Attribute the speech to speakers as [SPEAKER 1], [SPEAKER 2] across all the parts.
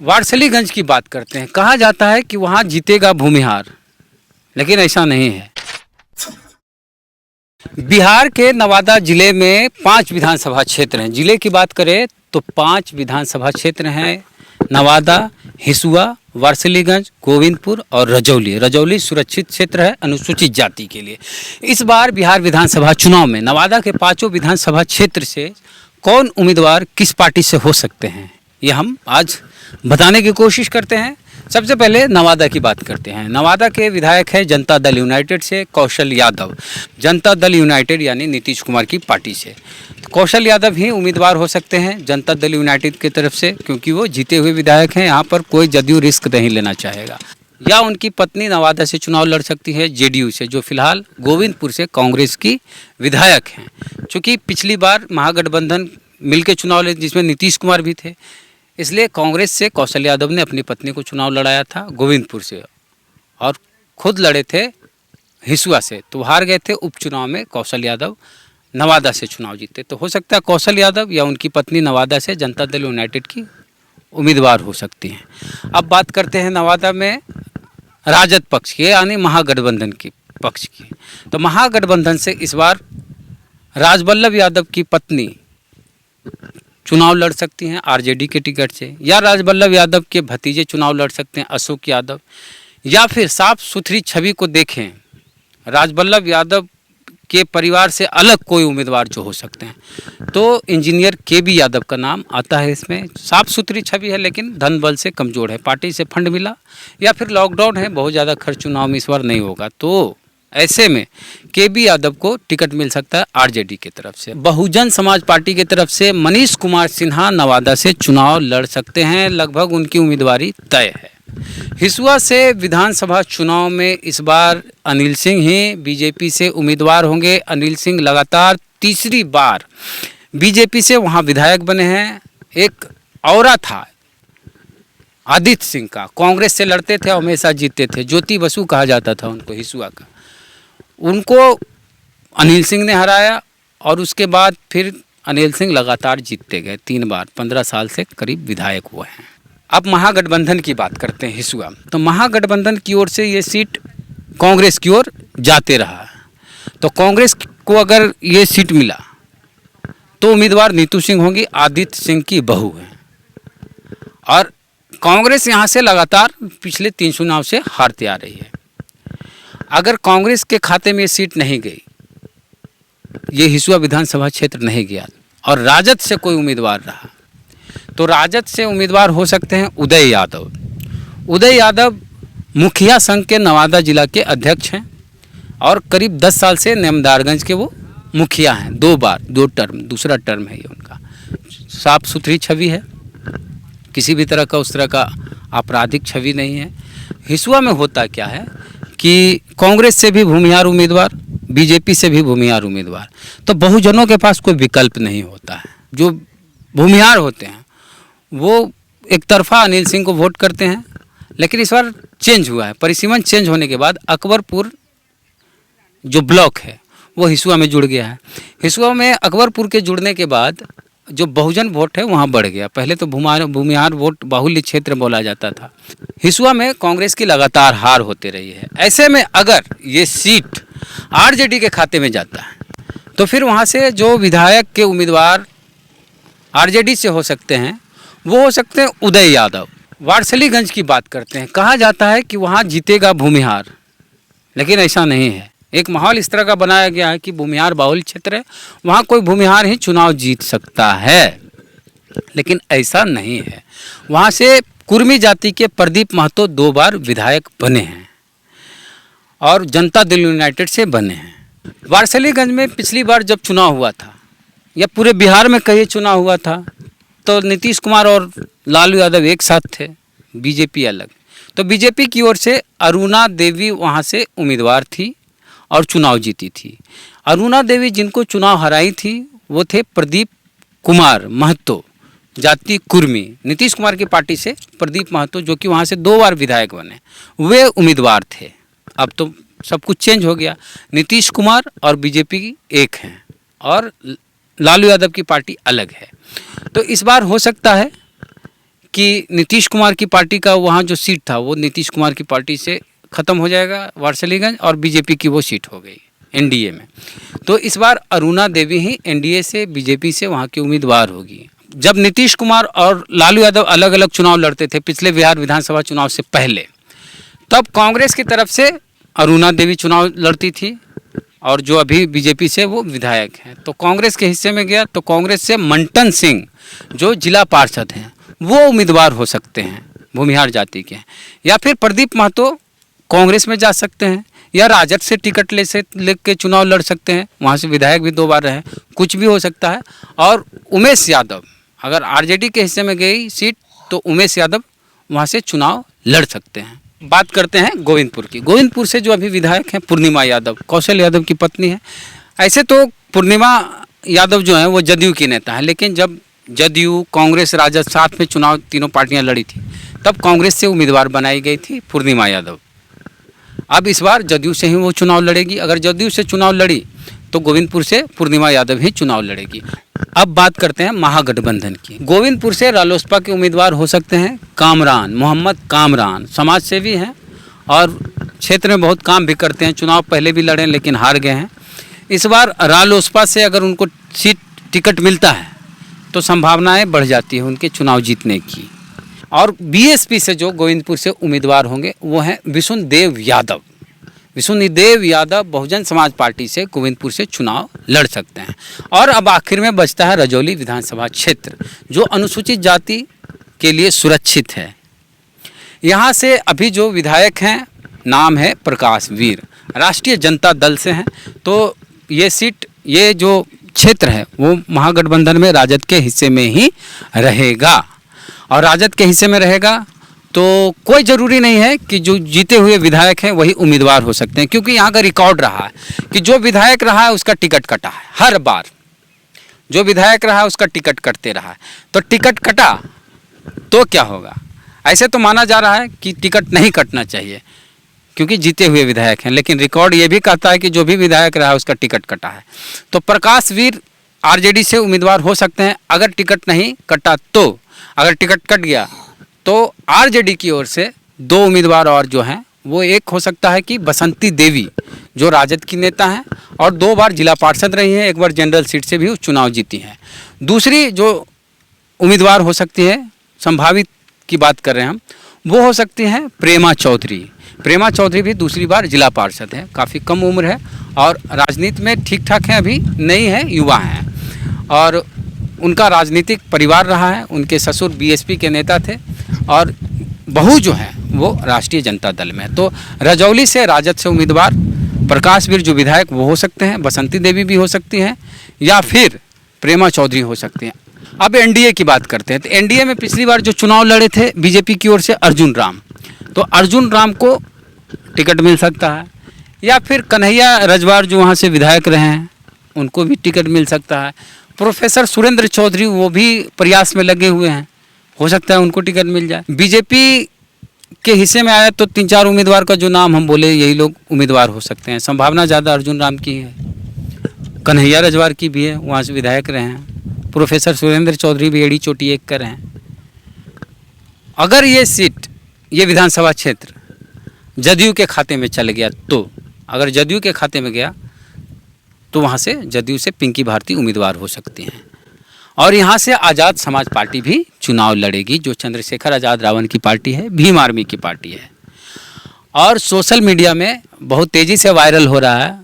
[SPEAKER 1] वारसलीगंज की बात करते हैं। कहा जाता है कि वहां जीतेगा भूमिहार, लेकिन ऐसा नहीं है। बिहार के नवादा जिले में 5 विधानसभा क्षेत्र हैं। जिले की बात करें तो 5 विधानसभा क्षेत्र हैं। नवादा, हिसुआ, वारसलीगंज, गोविंदपुर और रजौली। रजौली सुरक्षित क्षेत्र है अनुसूचित जाति के लिए। इस बार बिहार विधानसभा चुनाव में नवादा के 5 विधानसभा क्षेत्र से कौन उम्मीदवार किस पार्टी से हो सकते हैं, ये हम आज बताने की कोशिश करते हैं। सबसे पहले नवादा की बात करते हैं। नवादा के विधायक है जनता दल यूनाइटेड से कौशल यादव। जनता दल यूनाइटेड यानी नीतीश कुमार की पार्टी से कौशल यादव ही उम्मीदवार हो सकते हैं जनता दल यूनाइटेड की तरफ से, क्योंकि वो जीते हुए विधायक हैं। यहाँ पर कोई जदयू रिस्क नहीं लेना चाहेगा। या उनकी पत्नी नवादा से चुनाव लड़ सकती है जेडीयू से, जो फिलहाल गोविंदपुर से कांग्रेस की विधायक हैं। चूँकि पिछली बार महागठबंधन मिलकर चुनाव लड़े जिसमें नीतीश कुमार भी थे, इसलिए कांग्रेस से कौशल यादव ने अपनी पत्नी को चुनाव लड़ाया था गोविंदपुर से, और खुद लड़े थे हिसुआ से, तो हार गए थे उपचुनाव में। कौशल यादव नवादा से चुनाव जीते, तो हो सकता है कौशल यादव या उनकी पत्नी नवादा से जनता दल यूनाइटेड की उम्मीदवार हो सकती हैं। अब बात करते हैं नवादा में राजद पक्ष की, यानी महागठबंधन की पक्ष की। तो महागठबंधन से इस बार राजवल्लभ यादव की पत्नी चुनाव लड़ सकती हैं आरजेडी के टिकट से, या राजवल्लभ यादव के भतीजे चुनाव लड़ सकते हैं अशोक यादव, या फिर साफ सुथरी छवि को देखें राजवल्लभ यादव के परिवार से अलग कोई उम्मीदवार जो हो सकते हैं, तो इंजीनियर केबी यादव का नाम आता है इसमें। साफ सुथरी छवि है लेकिन धन बल से कमज़ोर है, पार्टी से फंड मिला या फिर लॉकडाउन है, बहुत ज़्यादा खर्च चुनाव में इस बार नहीं होगा, तो ऐसे में केबी यादव को टिकट मिल सकता है आरजेडी की तरफ से। बहुजन समाज पार्टी की तरफ से मनीष कुमार सिन्हा नवादा से चुनाव लड़ सकते हैं, लगभग उनकी उम्मीदवारी तय है। हिसुआ से विधानसभा चुनाव में इस बार अनिल सिंह ही बीजेपी से उम्मीदवार होंगे। अनिल सिंह लगातार तीसरी बार बीजेपी से वहां विधायक बने हैं। एक और था आदित्य सिंह का, कांग्रेस से लड़ते थे, हमेशा जीतते थे, ज्योति बसु कहा जाता था उनको हिसुआ का, उनको अनिल सिंह ने हराया, और उसके बाद फिर अनिल सिंह लगातार जीतते गए 3 बार, 15 साल से करीब विधायक हुए हैं। अब महागठबंधन की बात करते हैं हिसुआ। तो महागठबंधन की ओर से ये सीट कांग्रेस की ओर जाते रहा, तो कांग्रेस को अगर ये सीट मिला तो उम्मीदवार नीतू सिंह होंगी, आदित्य सिंह की बहू है, और कांग्रेस यहाँ से लगातार पिछले 3 चुनाव से हारती आ रही है। अगर कांग्रेस के खाते में ये सीट नहीं गई, ये हिसुआ विधानसभा क्षेत्र नहीं गया, और राजद से कोई उम्मीदवार रहा, तो राजद से उम्मीदवार हो सकते हैं उदय यादव। उदय यादव मुखिया संघ के नवादा जिला के अध्यक्ष हैं, और करीब 10 साल से नेमदारगंज के वो मुखिया हैं, 2 बार, 2 टर्म, दूसरा टर्म है ये उनका। साफ सुथरी छवि है, किसी भी तरह का उस तरह का आपराधिक छवि नहीं है। हिसुआ में होता क्या है कि कांग्रेस से भी भूमिहार उम्मीदवार, बीजेपी से भी भूमिहार उम्मीदवार, तो बहुजनों के पास कोई विकल्प नहीं होता है। जो भूमिहार होते हैं वो एक तरफा अनिल सिंह को वोट करते हैं, लेकिन इस बार चेंज हुआ है। परिसीमन चेंज होने के बाद अकबरपुर जो ब्लॉक है वो हिसुआ में जुड़ गया है। हिसुआ में अकबरपुर के जुड़ने के बाद जो बहुजन वोट है वहाँ बढ़ गया। पहले तो भूमिहार वोट बाहुल्य क्षेत्र बोला जाता था। हिसुआ में कांग्रेस की लगातार हार होती रही है। ऐसे में अगर ये सीट आरजेडी के खाते में जाता है तो फिर वहाँ से जो विधायक के उम्मीदवार आरजेडी से हो सकते हैं वो हो सकते हैं उदय यादव। वारसलीगंज की बात करते हैं। कहा जाता है कि वहाँ जीतेगा भूमिहार, लेकिन ऐसा नहीं है। एक माहौल इस तरह का बनाया गया है कि भूमिहार बाहुल्य क्षेत्र है, वहाँ कोई भूमिहार ही चुनाव जीत सकता है, लेकिन ऐसा नहीं है। वहाँ से कुर्मी जाति के प्रदीप महतो 2 बार विधायक बने हैं और जनता दल यूनाइटेड से बने हैं। वारसलीगंज में पिछली बार जब चुनाव हुआ था, या पूरे बिहार में कहीं चुनाव हुआ था, तो नीतीश कुमार और लालू यादव एक साथ थे, बीजेपी अलग। तो बीजेपी की ओर से अरुणा देवी वहाँ से उम्मीदवार थी और चुनाव जीती थी। अरुणा देवी जिनको चुनाव हराई थी वो थे प्रदीप कुमार महतो, जाति कुर्मी। नीतीश कुमार की पार्टी से प्रदीप महतो, जो कि वहाँ से 2 बार विधायक बने, वे उम्मीदवार थे। अब तो सब कुछ चेंज हो गया, नीतीश कुमार और बीजेपी एक हैं और लालू यादव की पार्टी अलग है। तो इस बार हो सकता है कि नीतीश कुमार की पार्टी का वहाँ जो सीट था वो नीतीश कुमार की पार्टी से ख़त्म हो जाएगा वारसलीगंज, और बीजेपी की वो सीट हो गई एनडीए में। तो इस बार अरुणा देवी ही एनडीए से बीजेपी से वहाँ की उम्मीदवार होगी। जब नीतीश कुमार और लालू यादव अलग अलग चुनाव लड़ते थे पिछले बिहार विधानसभा चुनाव से पहले, तब कांग्रेस की तरफ से अरुणा देवी चुनाव लड़ती थी और जो अभी बीजेपी से वो विधायक हैं। तो कांग्रेस के हिस्से में गया तो कांग्रेस से मंटन सिंह जो जिला पार्षद हैं वो उम्मीदवार हो सकते हैं, भूमिहार जाति के, या फिर प्रदीप महतो कांग्रेस में जा सकते हैं, या राजद से टिकट लेके चुनाव लड़ सकते हैं, वहाँ से विधायक भी 2 बार रहे, कुछ भी हो सकता है। और उमेश यादव, अगर आरजेडी के हिस्से में गई सीट तो उमेश यादव वहाँ से चुनाव लड़ सकते हैं। बात करते हैं गोविंदपुर की। गोविंदपुर से जो अभी विधायक हैं पूर्णिमा यादव, कौशल यादव की पत्नी है। ऐसे तो पूर्णिमा यादव जो है वो जदयू की नेता है, लेकिन जब जदयू कांग्रेस राजद साथ में चुनाव तीनों पार्टियां लड़ी थी तब कांग्रेस से उम्मीदवार बनाई गई थी पूर्णिमा यादव। अब इस बार जदयू से ही वो चुनाव लड़ेगी। अगर जदयू से चुनाव लड़ी तो गोविंदपुर से पूर्णिमा यादव ही चुनाव लड़ेगी। अब बात करते हैं महागठबंधन की। गोविंदपुर से रालोसपा के उम्मीदवार हो सकते हैं कामरान, मोहम्मद कामरान, समाज सेवी हैं और क्षेत्र में बहुत काम भी करते हैं। चुनाव पहले भी लड़े लेकिन हार गए हैं। इस बार रालोसपा से अगर उनको टिकट मिलता है तो संभावनाएं बढ़ जाती है उनके चुनाव जीतने की। और बीएसपी से जो गोविंदपुर से उम्मीदवार होंगे वो हैं विष्णुदेव यादव। विष्णुदेव यादव बहुजन समाज पार्टी से गोविंदपुर से चुनाव लड़ सकते हैं। और अब आखिर में बचता है रजौली विधानसभा क्षेत्र जो अनुसूचित जाति के लिए सुरक्षित है। यहाँ से अभी जो विधायक हैं नाम है प्रकाश वीर, राष्ट्रीय जनता दल से हैं। तो ये सीट, ये जो क्षेत्र है वो महागठबंधन में राजद के हिस्से में ही रहेगा। और राजद के हिस्से में रहेगा तो कोई ज़रूरी नहीं है कि जो जीते हुए विधायक हैं वही उम्मीदवार हो सकते हैं, क्योंकि यहाँ का रिकॉर्ड रहा है कि जो विधायक रहा है उसका टिकट कटा है। हर बार जो विधायक रहा है उसका टिकट कटते रहा है। तो टिकट कटा तो क्या होगा? ऐसे तो माना जा रहा है कि टिकट नहीं कटना चाहिए क्योंकि जीते हुए विधायक हैं, लेकिन रिकॉर्ड ये भी कहता है कि जो भी विधायक रहा है उसका टिकट कटा है। तो प्रकाश वीर आरजेडी से उम्मीदवार हो सकते हैं अगर टिकट नहीं कटा तो। अगर टिकट कट गया तो आरजेडी की ओर से 2 उम्मीदवार और जो हैं वो एक हो सकता है कि बसंती देवी जो राजद की नेता हैं और 2 बार जिला पार्षद रही हैं, 1 बार जनरल सीट से भी चुनाव जीती हैं। दूसरी जो उम्मीदवार हो सकती है, संभावित की बात कर रहे हैं हम, वो हो सकती हैं प्रेमा चौधरी। प्रेमा चौधरी भी दूसरी बार जिला पार्षद हैं, काफ़ी कम उम्र है और राजनीति में ठीक ठाक हैं, अभी नई है, युवा हैं और उनका राजनीतिक परिवार रहा है। उनके ससुर बीएसपी के नेता थे और बहू जो है वो राष्ट्रीय जनता दल में। तो रजौली से राजद से उम्मीदवार प्रकाश वीर जो विधायक वो हो सकते हैं, बसंती देवी भी हो सकती हैं या फिर प्रेमा चौधरी हो सकती हैं। अब एनडीए की बात करते हैं। तो एनडीए में पिछली बार जो चुनाव लड़े थे बीजेपी की ओर से अर्जुन राम, तो अर्जुन राम को टिकट मिल सकता है, या फिर कन्हैया रजवार जो वहाँ से विधायक रहे हैं उनको भी टिकट मिल सकता है। प्रोफेसर सुरेंद्र चौधरी वो भी प्रयास में लगे हुए हैं, हो सकता है उनको टिकट मिल जाए। बीजेपी के हिस्से में आया तो 3-4 उम्मीदवार का जो नाम हम बोले यही लोग उम्मीदवार हो सकते हैं। संभावना ज़्यादा अर्जुन राम की है, कन्हैया रजवार की भी है, वहाँ से विधायक रहे हैं। प्रोफेसर सुरेंद्र चौधरी भी एड़ी चोटी एक कर हैं। अगर ये सीट, ये विधानसभा क्षेत्र जदयू के खाते में चल गया तो, अगर जदयू के खाते में गया तो वहाँ से जदयू से पिंकी भारती उम्मीदवार हो सकती हैं। और यहाँ से आज़ाद समाज पार्टी भी चुनाव लड़ेगी जो चंद्रशेखर आज़ाद रावण की पार्टी है, भीम आर्मी की पार्टी है और सोशल मीडिया में बहुत तेज़ी से वायरल हो रहा है।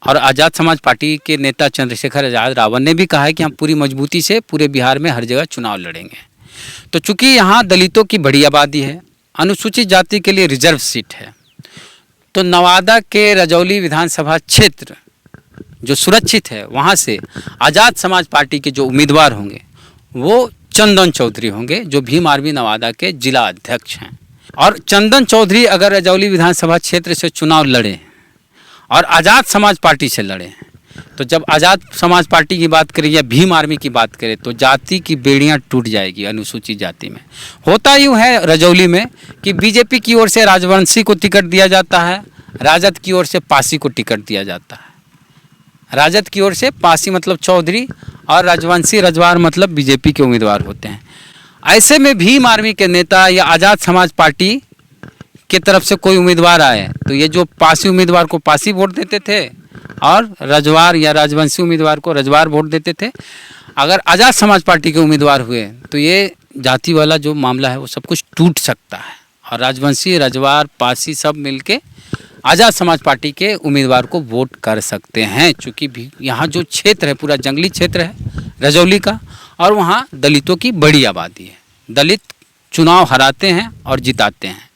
[SPEAKER 1] और आज़ाद समाज पार्टी के नेता चंद्रशेखर आज़ाद रावण ने भी कहा है कि हम पूरी मजबूती से पूरे बिहार में हर जगह चुनाव लड़ेंगे। तो चूँकि यहाँ दलितों की बड़ी आबादी है, अनुसूचित जाति के लिए रिजर्व सीट है, तो नवादा के रजौली विधानसभा क्षेत्र जो सुरक्षित है वहाँ से आज़ाद समाज पार्टी के जो उम्मीदवार होंगे वो चंदन चौधरी होंगे जो भीम आर्मी नवादा के जिला अध्यक्ष हैं। और चंदन चौधरी अगर रजौली विधानसभा क्षेत्र से चुनाव लड़े और आज़ाद समाज पार्टी से लड़े, तो जब आज़ाद समाज पार्टी की बात करें या भीम आर्मी की बात करें तो जाति की बेड़ियां टूट जाएगी अनुसूचित जाति में। होता यूँ है रजौली में कि बीजेपी की ओर से राजवंशी को टिकट दिया जाता है, राजद की ओर से पासी को टिकट दिया जाता है। राजद की ओर से पासी मतलब चौधरी और राजवंशी रजवार मतलब बीजेपी के उम्मीदवार होते हैं। ऐसे में भीम आर्मी के नेता या आज़ाद समाज पार्टी की तरफ से कोई उम्मीदवार आए तो ये जो पासी उम्मीदवार को पासी वोट देते थे और रजवार या राजवंशी उम्मीदवार को रजवार वोट देते थे। अगर आज़ाद समाज पार्टी के उम्मीदवार हुए तो ये जाति वाला जो मामला है वो सब कुछ टूट सकता है और राजवंशी, रजवार, पासी सब मिलके आज़ाद समाज पार्टी के उम्मीदवार को वोट कर सकते हैं। चूँकि यहाँ जो क्षेत्र है पूरा जंगली क्षेत्र है रजौली का और वहाँ दलितों की बड़ी आबादी है। दलित चुनाव हराते हैं और जिताते हैं।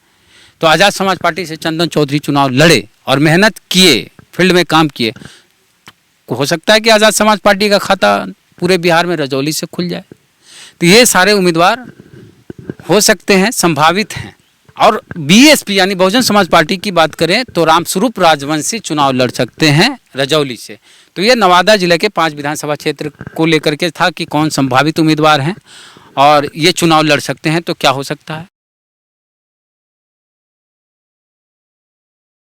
[SPEAKER 1] तो आज़ाद समाज पार्टी से चंदन चौधरी चुनाव लड़े और मेहनत किए, फील्ड में काम किए, हो सकता है कि आज़ाद समाज पार्टी का खाता पूरे बिहार में रजौली से खुल जाए। तो ये सारे उम्मीदवार हो सकते हैं, संभावित हैं। और बीएसपी यानी बहुजन समाज पार्टी की बात करें तो रामस्वरूप राजवंशी चुनाव लड़ सकते हैं रजौली से। तो ये नवादा जिले के 5 विधानसभा क्षेत्र को लेकर के था कि कौन संभावित उम्मीदवार हैं और ये चुनाव लड़ सकते हैं। तो क्या हो सकता है